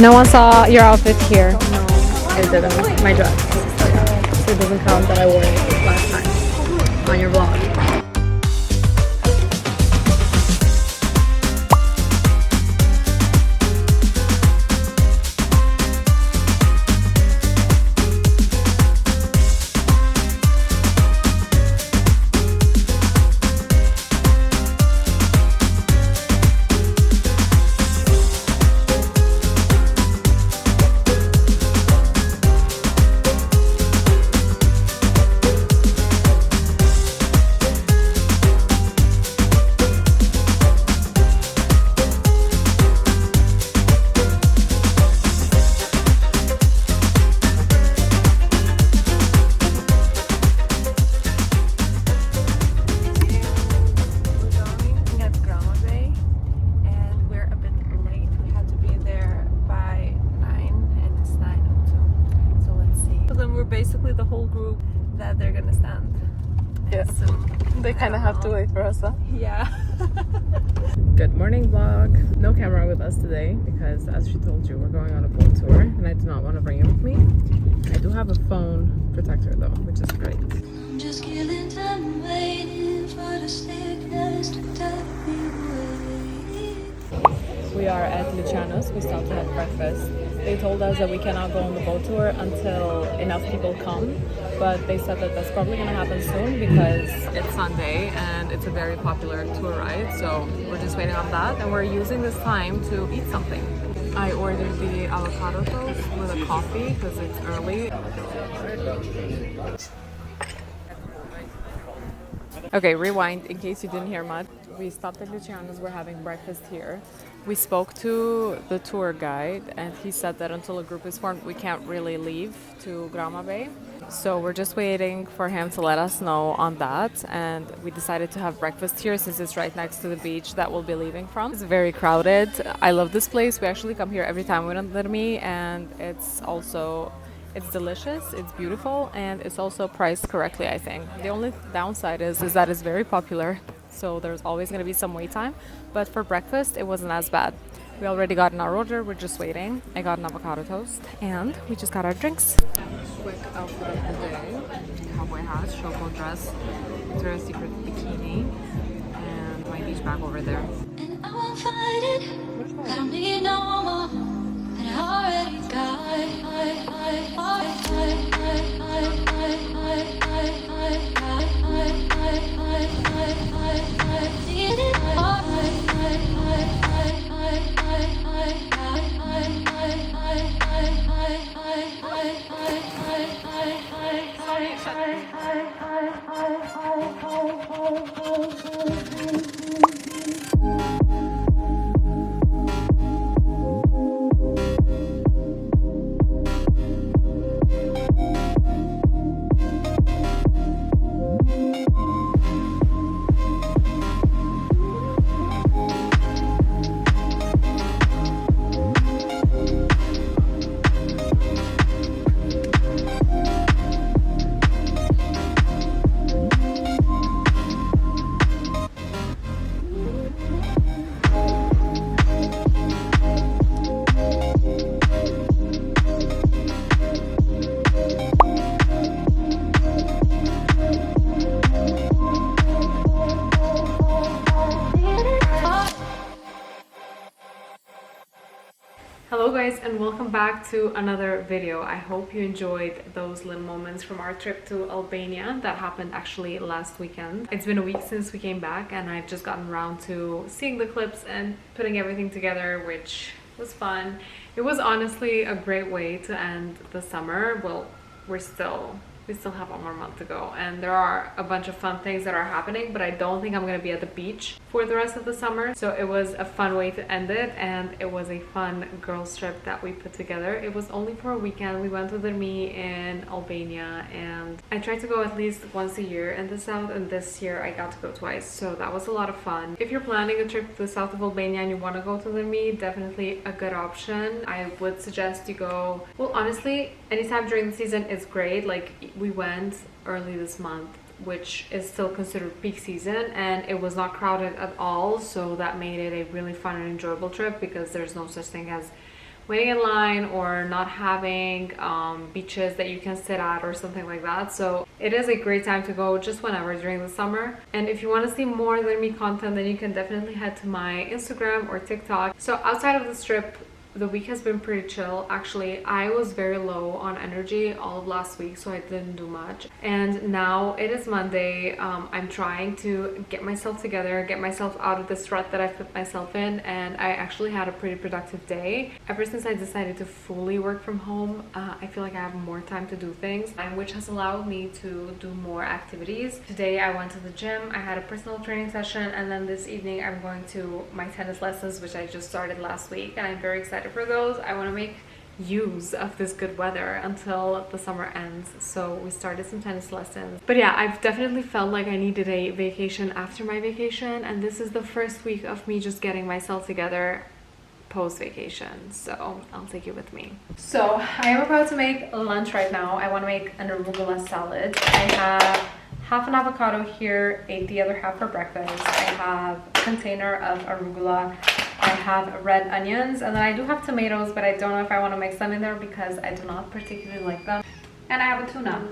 No one saw your outfit here. No, it didn't. My dress. So yeah, so it doesn't count that I wore it last time on your vlog. Basically the whole group that they're gonna stand. Yeah, so, they kind of have to wait for us, huh? Yeah. Good morning vlog. No camera with us today because, as she told you, we're going on a boat tour and I do not want to bring it with me. I do have a phone protector though, which is great. I'm just killing time waiting for the sickness to take me away. We are at Luciano's. We stopped to have breakfast. They told us that we cannot go on the boat tour until enough people come, but they said that that's probably going to happen soon because it's Sunday and it's a very popular tour ride, so we're just waiting on that and we're using this time to eat something. I ordered the avocado toast with a coffee because it's early. Okay, rewind in case you didn't hear much. We stopped at Luciano's, we're having breakfast here. We spoke to the tour guide and he said that until a group is formed, we can't really leave to Grama Bay. So we're just waiting for him to let us know on that. And we decided to have breakfast here since it's right next to the beach that we'll be leaving from. It's very crowded. I love this place. We actually come here every time we're in Dhermi, and it's delicious, it's beautiful, and it's also priced correctly, I think. The only downside is that it's very popular. So there's always going to be some wait time, but for breakfast it wasn't as bad. We already got in our order, we're just waiting. I got an avocado toast and we just got our drinks. Quick outfit of the day: cowboy hat, showboat dress, Victoria's Secret bikini, and my beach bag over there. And I won't fight it. I don't need no more than I already got. Hello guys, and welcome back to another video. I hope you enjoyed those little moments from our trip to Albania that happened actually last weekend. It's been a week since we came back and I've just gotten around to seeing the clips and putting everything together, which was fun. It was honestly a great way to end the summer. Well, we still have one more month to go, and there are a bunch of fun things that are happening, but I don't think I'm gonna be at the beach for the rest of the summer. So it was a fun way to end it, and it was a fun girls trip that we put together. It was only for a weekend. We went to Dhermi in Albania, and I try to go at least once a year in the south, and this year I got to go twice, so that was a lot of fun. If you're planning a trip to the south of Albania and you want to go to Dhermi, definitely a good option. I would suggest you go, well, honestly, anytime during the season is great. Like, we went early this month, which is still considered peak season, and it was not crowded at all, so that made it a really fun and enjoyable trip because there's no such thing as waiting in line or not having beaches that you can sit at or something like that. So it is a great time to go just whenever during the summer. And if you want to see more Dhermi content, then you can definitely head to my Instagram or TikTok. So outside of this trip, the week has been pretty chill. Actually, I was very low on energy all of last week, so I didn't do much. And now it is Monday. I'm trying to get myself together, get myself out of this rut that I've put myself in, and I actually had a pretty productive day. Ever since I decided to fully work from home, I feel like I have more time to do things, which has allowed me to do more activities. Today I went to the gym, I had a personal training session, and then this evening I'm going to my tennis lessons, which I just started last week, and I'm very excited for those. I want to make use of this good weather until the summer ends, so we started some tennis lessons. But yeah, I've definitely felt like I needed a vacation after my vacation, and this is the first week of me just getting myself together post-vacation, so I'll take you with me. So I am about to make lunch right now. I want to make an arugula salad. I have half an avocado here, ate the other half for breakfast. I have a container of arugula. I have red onions, and then I do have tomatoes, but I don't know if I want to mix them in there because I do not particularly like them. And I have a tuna.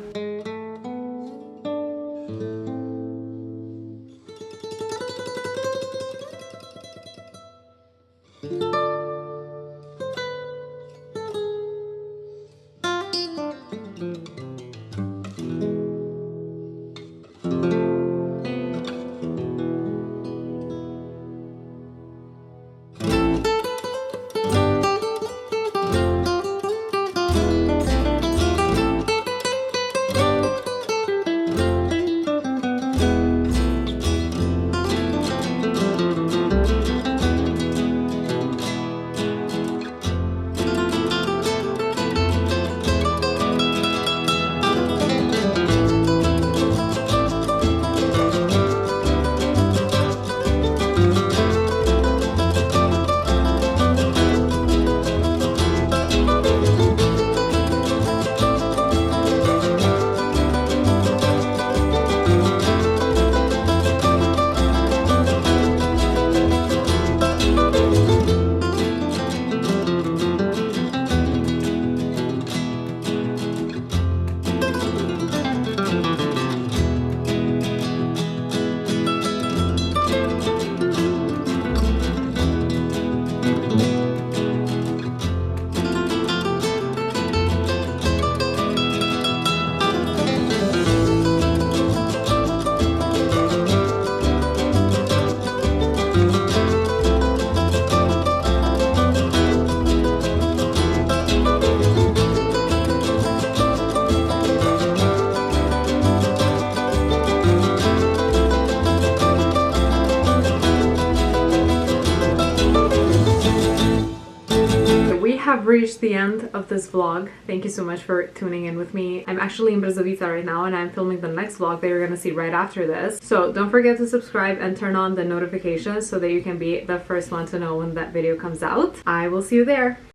Have reached the end of this vlog. Thank you so much for tuning in with me. I'm actually in Brzovica right now, and I'm filming the next vlog that you're gonna see right after this. So don't forget to subscribe and turn on the notifications so that you can be the first one to know when that video comes out. I will see you there.